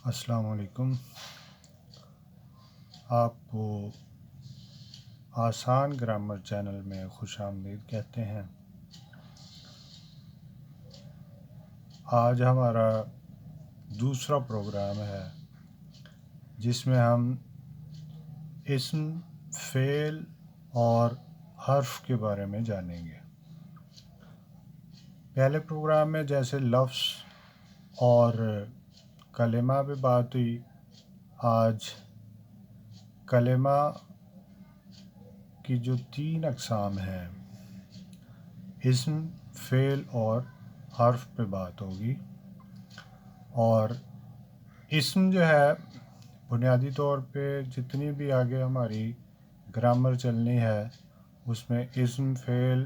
السلام علیکم۔ آپ کو آسان گرامر چینل میں خوش آمدید کہتے ہیں۔ آج ہمارا دوسرا پروگرام ہے جس میں ہم اسم، فعل اور حرف کے بارے میں جانیں گے۔ پہلے پروگرام میں جیسے لفظ اور کلمہ پہ بات ہوئی، آج کلمہ کی جو 3 اقسام ہیں، اسم، فعل اور حرف پہ بات ہوگی۔ اور اسم جو ہے بنیادی طور پہ جتنی بھی آگے ہماری گرامر چلنی ہے اس میں اسم، فعل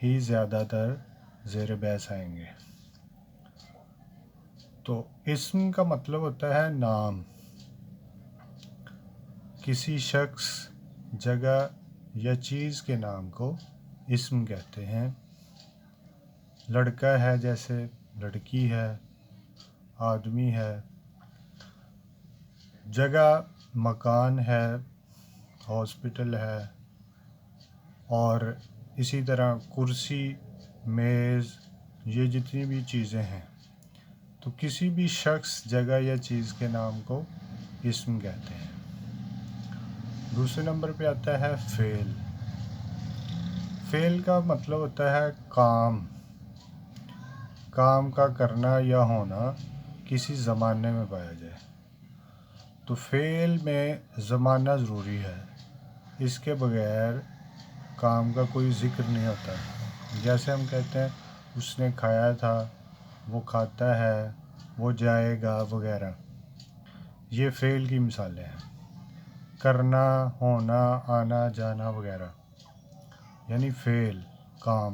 ہی زیادہ تر زیر بحث آئیں گے۔ تو اسم کا مطلب ہوتا ہے نام، کسی شخص، جگہ یا چیز کے نام کو اسم کہتے ہیں۔ لڑکا ہے جیسے لڑکی ہے، آدمی ہے۔ جگہ مکان ہے، ہاسپٹل ہے، اور اسی طرح کرسی، میز، یہ جتنی بھی چیزیں ہیں تو کسی بھی شخص، جگہ یا چیز کے نام کو اسم کہتے ہیں۔ دوسرے نمبر پہ آتا ہے فعل۔ فعل کا مطلب ہوتا ہے کام کا کرنا یا ہونا کسی زمانے میں پایا جائے۔ تو فعل میں زمانہ ضروری ہے، اس کے بغیر کام کا کوئی ذکر نہیں ہوتا۔ جیسے ہم کہتے ہیں اس نے کھایا تھا، وہ کھاتا ہے، وہ جائے گا وغیرہ، یہ فعل کی مثالیں ہیں۔ کرنا، ہونا، آنا جانا وغیرہ یعنی فعل، کام۔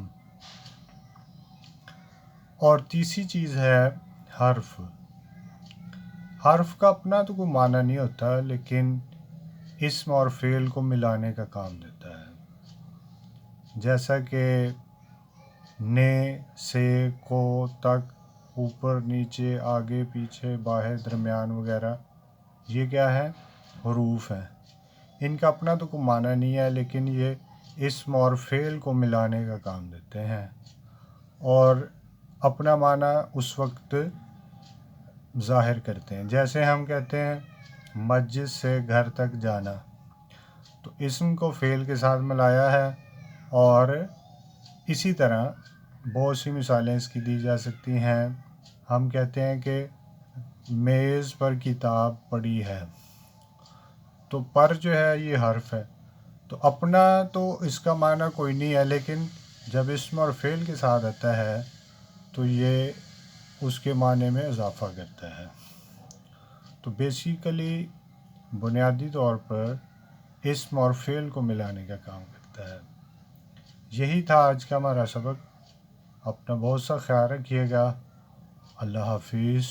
اور تیسری چیز ہے حرف۔ حرف کا اپنا تو کوئی معنی نہیں ہوتا، لیکن اسم اور فعل کو ملانے کا کام دیتا ہے۔ جیسا کہ نے، سے، کو، تک، اوپر، نیچے، آگے، پیچھے، باہر، درمیان وغیرہ، یہ کیا ہے؟ حروف ہیں۔ ان کا اپنا تو کوئی معنی نہیں ہے، لیکن یہ اسم اور فعل کو ملانے کا کام دیتے ہیں، اور اپنا معنی اس وقت ظاہر کرتے ہیں۔ جیسے ہم کہتے ہیں مسجد سے گھر تک جانا، تو اسم کو فعل کے ساتھ ملایا ہے، اور اسی طرح بہت سی مثالیں اس کی دی جا سکتی ہیں۔ ہم کہتے ہیں کہ میز پر کتاب پڑی ہے، تو پر جو ہے یہ حرف ہے، تو اپنا تو اس کا معنی کوئی نہیں ہے، لیکن جب اسم اور فعل کے ساتھ آتا ہے تو یہ اس کے معنی میں اضافہ کرتا ہے۔ تو بیسیکلی بنیادی طور پر اسم اور فعل کو ملانے کا کام کرتا ہے۔ یہی تھا آج کا ہمارا سبق۔ اپنا بہت سا خیال رکھیے گا۔ اللہ حافظ۔